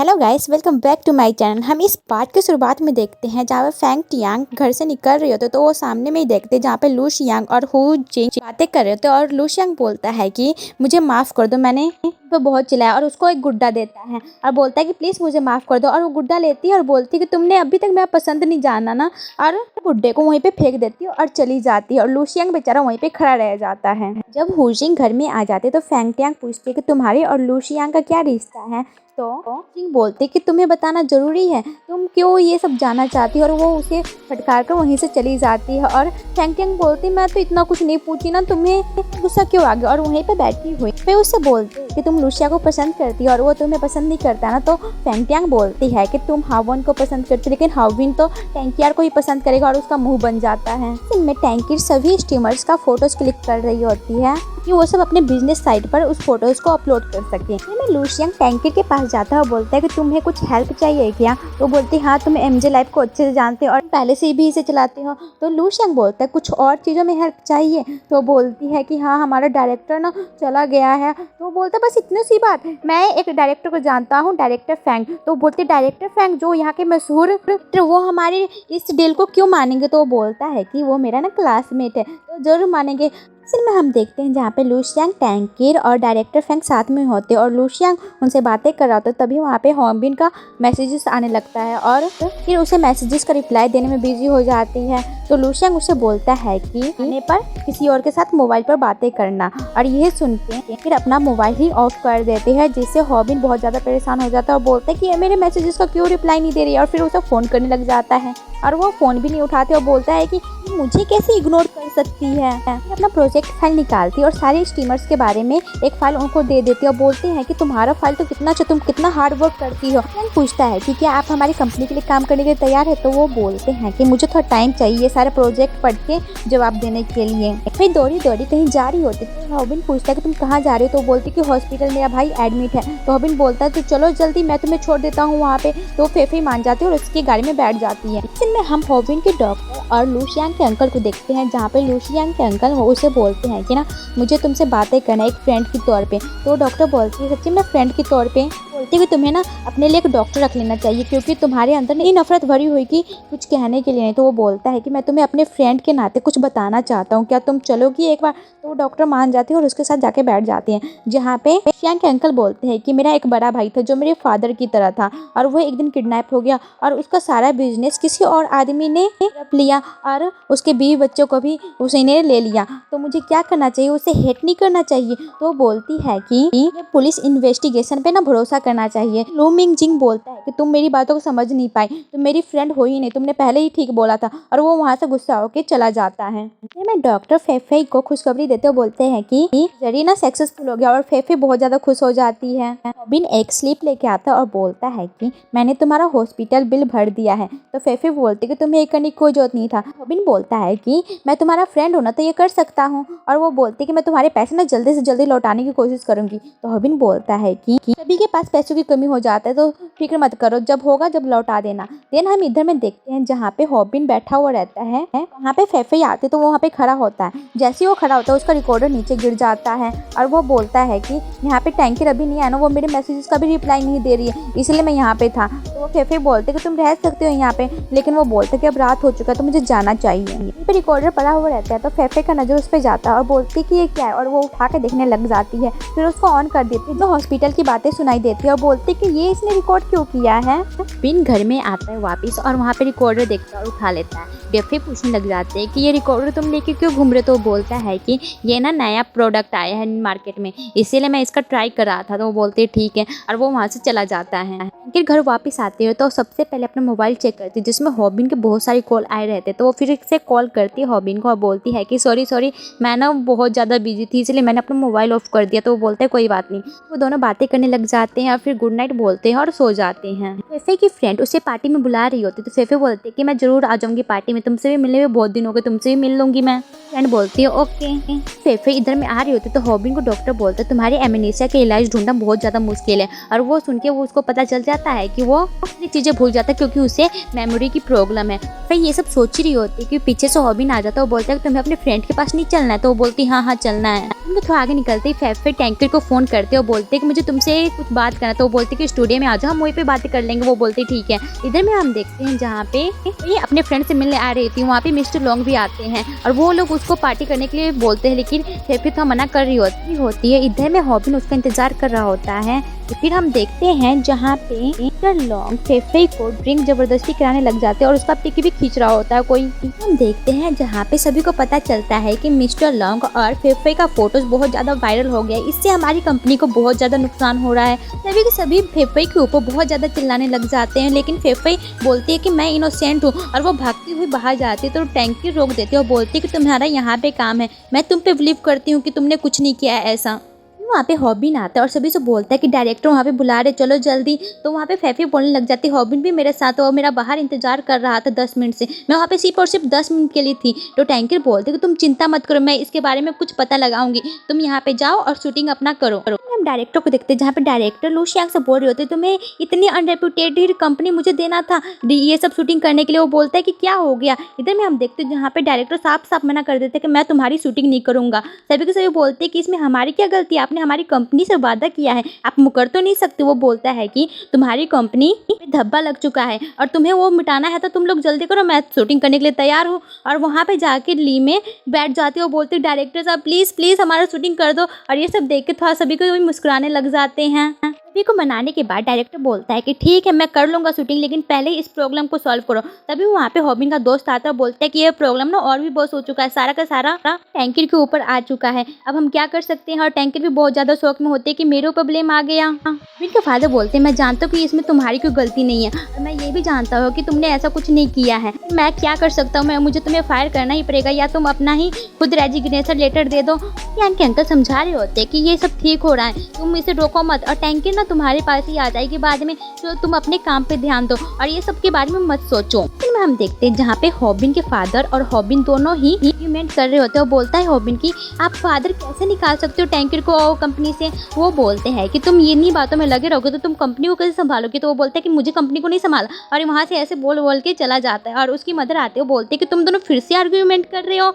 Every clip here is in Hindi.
Hello guys, welcome back to my channel. हम इस पार्ट की शुरुआत में देखते हैं जहाँ पे फेंग टियांग घर से निकल रही होते तो वो सामने में ही देखते हैं जहाँ पे लू शियांग और हु जिंग बातें कर रहे होते और लू शियांग बोलता है कि मुझे माफ़ कर दो, मैंने तो बहुत चिल्लाया, और उसको एक गुड्डा देता है और बोलता है कि प्लीज़ मुझे माफ़ कर दो। और वो गुड्डा लेती है और बोलती है कि तुमने अभी तक मेरा पसंद नहीं जाना ना, और गुड्डे को वहीं पे फेंक देती है और चली जाती है। और लू शियांग बेचारा वहीं पे खड़ा रह जाता है। जब हु जिंग घर में आ जाते तो फेंग टियांग पूछती है कि तुम्हारे और लू शियांग का क्या रिश्ता है। तो जिंग बोलते कि तुम्हें बताना जरूरी है, तुम क्यों ये सब जानना चाहती हो। और वो उसे फटकार कर वहीं से चली जाती है। और फेंग टियांग बोलती मैं तो इतना कुछ नहीं पूछी ना, तुम्हें गुस्सा क्यों आ गया। और वहीं पे बैठी हुई फिर उससे बोलते कि तुम लूसिया को पसंद करती हो और वो तुम्हें पसंद नहीं करता ना। तो फेंग टियांग बोलती है कि तुम हावन को पसंद करती, लेकिन हाविन तो टैंकियर को ही पसंद करेगा। और उसका मुंह बन जाता है। इनमें टैंकियर सभी स्टीमर्स का फोटोज क्लिक कर रही होती है कि वो सब अपने बिजनेस साइट पर उस फोटोज को अपलोड कर सके। लू शियांग टैंकियर के पास जाता है और बोलता है कि तुम्हें कुछ हेल्प चाहिए क्या। तो बोलती है हाँ, तुम एमजे लाइफ को अच्छे से जानते हो और पहले से भी इसे चलाते हो। तो लू शियांग बोलता है कुछ और चीज़ों में हेल्प चाहिए। तो बोलती है कि हाँ, हमारा डायरेक्टर ना चला गया है। तो बोलता है बस इतनी सी बात, मैं एक डायरेक्टर को जानता हूँ, डायरेक्टर फेंग। तो बोलते डायरेक्टर फेंग जो यहाँ के मशहूर, वो हमारे इस डील को क्यों मानेंगे। तो वो बोलता है कि वो मेरा ना क्लासमेट है, तो जरूर मानेंगे। फिर में हम देखते हैं जहाँ पे लू शियांग टैंकियर और डायरेक्टर फेंग साथ में होते हैं और लू शियांग उनसे बातें कर रहा होता है। तभी वहाँ पे हॉबिन का मैसेजेस आने लगता है और फिर उसे मैसेजेस का रिप्लाई देने में बिजी हो जाती है। तो लू शियांग उससे बोलता है कि आने पर किसी और के साथ मोबाइल पर बातें करना। और यह सुन के फिर अपना मोबाइल ही ऑफ कर देते हैं, जिससे हॉबिन बहुत ज़्यादा परेशान हो जाता है और बोलता है कि मेरे मैसेजेस का क्यों रिप्लाई नहीं दे रही है। और फिर उसे फ़ोन करने लग जाता है और वो फ़ोन भी नहीं उठाते और बोलता है कि मुझे कैसे इग्नोर कर सकती है। अपना प्रोजेक्ट फाइल निकालती और सारे स्टीमर्स के बारे में एक फाइल उनको दे देती और बोलते हैं कि तुम्हारा फाइल तो कितना अच्छा, तुम कितना हार्ड वर्क करती हो। पूछता है कि क्या आप हमारी कंपनी के लिए काम करने के लिए तैयार है। तो वो बोलते हैं कि मुझे थोड़ा टाइम चाहिए सारे प्रोजेक्ट पढ़ के जवाब देने के लिए। फिर दौड़ी कहीं जा रही होती तो हॉबिन पूछता है कि तुम कहाँ जा रही हो। तो बोलती कि हॉस्पिटल मेरा भाई एडमिट है। तो हॉबिन बोलता है तो चलो जल्दी, मैं तुम्हें छोड़ देता हूँ वहाँ पे। तो फेफे मान जाती है और उसकी गाड़ी में बैठ जाती है। इसमें हम हॉबिन के डॉक्टर और लू शियांग के अंकल को देखते हैं, जहाँ पे लू शियांग के अंकल वो उसे बोलते हैं कि ना मुझे तुमसे बातें करना एक फ्रेंड के तौर पे। तो डॉक्टर बोलती है सच्ची में फ्रेंड के तौर पे, बोलती है कि तुम्हें ना अपने लिए एक डॉक्टर रख लेना चाहिए क्योंकि तुम्हारे अंदर इतनी नफरत भरी हुई कि कुछ कहने के लिए नहीं। तो वो बोलता है कि मैं तुम्हें अपने फ्रेंड के नाते कुछ बताना चाहता हूँ, क्या तुम चलोगी एक बार। तो वो डॉक्टर मान जाती है और उसके साथ जाके बैठ जाती हैं, जहाँ पे शियांग के अंकल बोलते हैं कि मेरा एक बड़ा भाई था जो मेरे फादर की तरह था और वो एक दिन किडनैप हो गया और उसका सारा बिजनेस किसी और आदमी ने रख लिया और उसके बीवी बच्चों को भी उसी ने ले लिया। तो मुझे क्या करना चाहिए, उसे हेट नहीं करना चाहिए। तो बोलती है कि ये पुलिस इन्वेस्टिगेशन पे ना भरोसा करना चाहिए। लू मिंग जिंग बोलता है कि तुम मेरी बातों को समझ नहीं पाई, तुम मेरी फ्रेंड हो ही नहीं, तुमने पहले ही ठीक बोला था। और वो वहाँ से गुस्सा होकर चला जाता है। मैं डॉक्टर फेफे को खुशखबरी देते हुए बोलते हैं कि जरीना सक्सेसफुल हो गया और फेफे बहुत ज्यादा खुश हो जाती है। रॉबिन एक स्लिप लेके आता है और बोलता है कि मैंने तुम्हारा हॉस्पिटल बिल भर दिया है। तो फेफे बोलते कि तुम्हें ये करने की कोई जरूरत नहीं था। रॉबिन बोलता है कि मैं तुम्हारा फ्रेंड हूं ना, तो ये कर सकता हूँ। और वो बोलते कि मैं तुम्हारे पैसे ना जल्दी से जल्दी लौटाने की कोशिश करूंगी। तो रॉबिन बोलता है कि सभी के पास पैसों की कमी हो जाता है, तो फिक्र मत करो, जब होगा जब लौटा देना। देन हम इधर में देखते हैं जहाँ पे हॉबिन बैठा हुआ रहता है, वहाँ पे फेफे आते तो वो वहाँ पे खड़ा होता है। जैसे ही वो खड़ा होता है उसका रिकॉर्डर नीचे गिर जाता है और वो बोलता है कि यहाँ पे टैंकर अभी नहीं आया ना, वो मेरे मैसेजेस का भी रिप्लाई नहीं दे रही है, इसलिए मैं यहाँ पे था। तो वो फेफे बोलते कि तुम रह सकते हो यहाँ पे, लेकिन वो बोलते कि अब रात हो चुका है तो मुझे जाना चाहिए। यहाँ पे रिकॉर्डर पड़ा हुआ रहता है तो फेफे का नजर उस पर जाता है और बोलती कि ये क्या है, और वो उठा के देखने लग जाती है। फिर उसको ऑन कर देती है तो हॉस्पिटल की बातें सुनाई देती है और बोलती कि ये इसने रिकॉर्ड क्यों किया है। बिन घर में आता है वापस और वहाँ पे रिकॉर्डर देखता है और उठा लेता है। डेफे पूछने लग जाते हैं कि ये रिकॉर्डर तुम लेके क्यों घूम रहे। तो बोलता है कि ये ना नया प्रोडक्ट आया है मार्केट में, इसीलिए मैं इसका ट्राई कर रहा था। तो वो बोलते हैं ठीक है और वो वहाँ से चला जाता है। फिर घर वापस आते हो तो सबसे पहले अपना मोबाइल चेक करती है, जिसमें हॉबिन के बहुत सारे कॉल आए रहते। तो वो फिर से कॉल करती है हॉबिन को और बोलती है कि सॉरी मैं ना बहुत ज़्यादा बिजी थी, इसलिए मैंने अपना मोबाइल ऑफ कर दिया। तो वो बोलते हैं कोई बात नहीं। वो दोनों बातें करने लग जाते हैं और फिर गुड नाइट बोलते हैं और सो जाते हैं। फेफे की फ्रेंड उसे पार्टी में बुला रही होती तो फेफे बोलते हैं कि मैं जरूर आ जाऊंगी पार्टी में, तुमसे भी मिलने में बहुत दिन हो गए, तुमसे भी मिल लूंगी मैं। फ्रेंड बोलती है ओके। फेफे इधर में आ रही होती तो हॉबिन को डॉक्टर बोलता है तुम्हारी एमनेसिया के इलाज ढूंढना बहुत ज़्यादा मुश्किल है। और वो सुन के वो उसको पता चल जाता है कि वो चीज़ें भूल जाता है क्योंकि उसे मेमोरी की प्रॉब्लम है। फिर ये सब सोच ही रही होती है कि पीछे से हॉबिन आ जाता है। वो बोलता है कि तुम्हें अपने फ्रेंड के पास नहीं चलना है, तो वो बोलती हाँ हाँ चलना है। हम लोग थोड़ा आगे निकलते ही फिर टैंकर को फ़ोन करते और बोलते कि मुझे तुमसे कुछ बात करना है। तो वो बोलते कि स्टूडियो में आ जाओ, हम वहीं पे बातें कर लेंगे। वो बोलते ठीक है। इधर में हम देखते हैं जहाँ पे ये अपने फ्रेंड से मिलने आ रही थी, वहाँ पे मिस्टर लॉन्ग भी आते हैं और वो लोग उसको पार्टी करने के लिए बोलते हैं, लेकिन फिर तो मना कर रही होती है। इधर में हॉबिन उसका इंतजार कर रहा होता है। फिर हम देखते हैं जहाँ पे मिस्टर लॉन्ग फेफे को ड्रिंक जबरदस्ती कराने लग जाते हैं और उसका पिक भी खींच रहा होता है कोई। हम देखते हैं जहाँ पे सभी को पता चलता है कि मिस्टर लॉन्ग और फेफे का फोटोज बहुत ज्यादा वायरल हो गया है। इससे हमारी कंपनी को बहुत ज्यादा नुकसान हो रहा है। सभी के सभी फेफे के ऊपर बहुत ज्यादा चिल्लाने लग जाते हैं, लेकिन फेफे बोलती है कि मैं इनोसेंट हूँ और वो भागती हुई बाहर जाती है। तो टैंकी रोक देती है और बोलती है कि तुम्हारा यहाँ पे काम है, मैं तुम पे बिलीव करती हूँ कि तुमने कुछ नहीं किया है ऐसा। वहाँ पे हॉबिन आता है और सभी से बोलता है कि डायरेक्टर वहाँ पे बुला रहे, चलो जल्दी। तो वहाँ पे फेफी बोलने लग जाती है हॉबिन भी मेरे साथ हो, मेरा बाहर इंतजार कर रहा था 10 मिनट से, मैं वहाँ पे सिर्फ और सिर्फ 10 मिनट के लिए थी। तो टैंकर बोलते कि तुम चिंता मत करो, मैं इसके बारे में कुछ पता लगाऊंगी, तुम यहाँ पे जाओ और शूटिंग अपना करो। हम डायरेक्टर को देखते हैं जहाँ पे डायरेक्टर लू शियांग से बोल रहे होते तुम्हें इतनी अनरेप्यूटेड कंपनी मुझे देना था ये सब शूटिंग करने के लिए। वो बोलता है कि क्या हो गया। इधर में हम देखते हैं जहाँ पे डायरेक्टर साफ साफ मना कर देते हैं कि मैं तुम्हारी शूटिंग नहीं करूंगा। सभी के सभी बोलते हैं कि इसमें हमारी क्या गलती है, आपने हमारी कंपनी से वादा किया है, आप मुकर तो नहीं सकते। वो बोलता है कि तुम्हारी कंपनी में धब्बा लग चुका है और तुम्हें वो मिटाना है तो तुम लोग जल्दी करो, मैं शूटिंग करने के लिए तैयार हूँ। और वहाँ पे जाके ली में बैठ जाती है और बोलती डायरेक्टर साहब प्लीज़ प्लीज़ हमारा शूटिंग कर दो। और ये सब देख के थोड़ा सभी को मुस्कुराने लग जाते हैं। सभी को मनाने के बाद डायरेक्टर बोलता है कि ठीक है मैं कर लूँगा शूटिंग, लेकिन पहले इस प्रॉब्लम को सॉल्व करो। तभी वहाँ पे हॉबिन का दोस्त आता है और बोलता है कि ये प्रॉब्लम ना और भी बहुत हो चुका है, सारा का सारा टैंकर के ऊपर आ चुका है, अब हम क्या कर सकते हैं। और टैंकर भी बहुत ज़्यादा शौक में होते हैं कि मेरे ऊपर ब्लेम आ गया। हॉबिन के फादर बोलते हैं मैं जानता हूँ कि इसमें तुम्हारी कोई गलती नहीं है और मैं ये भी जानता हूँ कि तुमने ऐसा कुछ नहीं किया है, मैं क्या कर सकता हूँ, मुझे तुम्हें फायर करना ही पड़ेगा या तुम अपना ही खुद रेजिग्नेशन लेटर दे दो। टैंकर अंकल समझा रहे होते हैं कि ये सब ठीक हो रहा है, तुम इसे रोको मत और टैंकर ना तुम्हारे पास ही आ जाएगी बाद में, तो तुम अपने काम पे ध्यान दो और ये सब के बारे में मत सोचो। फिर हम देखते हैं जहाँ पे हॉबिन के फादर और हॉबिन दोनों ही आर्ग्यूमेंट कर रहे होते हैं। वो बोलता है हॉबिन की आप फादर कैसे निकाल सकते हो टैंकर को कंपनी से। वो बोलते हैं कि तुम ये इन्हीं बातों में लगे रहोगे तो तुम कंपनी को कैसे संभालोगे। तो वो बोलता है कि मुझे कंपनी को नहीं संभाला और वहाँ से ऐसे बोल के चला जाता है। और उसकी मदर आते हो बोलते हैं कि तुम दोनों फिर से आर्ग्यूमेंट कर रहे हो।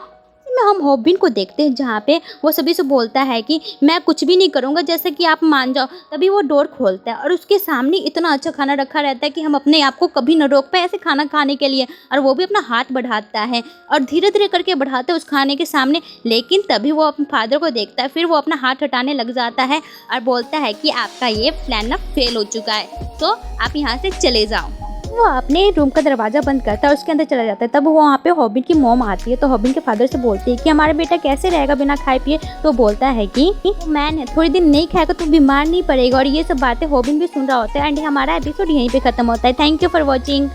हम हॉबिन को देखते हैं जहाँ पे वो सभी से बोलता है कि मैं कुछ भी नहीं करूँगा जैसे कि आप मान जाओ। तभी वो डोर खोलता है और उसके सामने इतना अच्छा खाना रखा रहता है कि हम अपने आप को कभी न रोक पाए ऐसे खाना खाने के लिए। और वो भी अपना हाथ बढ़ाता है और धीरे धीरे करके बढ़ाता है उस खाने के सामने, लेकिन तभी वो अपने फादर को देखता है। फिर वो अपना हाथ हटाने लग जाता है और बोलता है कि आपका ये प्लान ना फेल हो चुका है, तो आप यहाँ से चले जाओ। वो अपने रूम का दरवाजा बंद करता है और उसके अंदर चला जाता है। तब वहाँ पे हॉबिन की मॉम आती है तो हॉबिन के फादर से बोलती है कि हमारा बेटा कैसे रहेगा बिना खाए पिए। तो बोलता है कि मैन है, थोड़ी दिन नहीं खाएगा तो बीमार नहीं पड़ेगा। और ये सब बातें हॉबिन भी सुन रहा होता है। एंड हमारा एपिसोड यहीं पे खत्म होता है। Thank you for watching.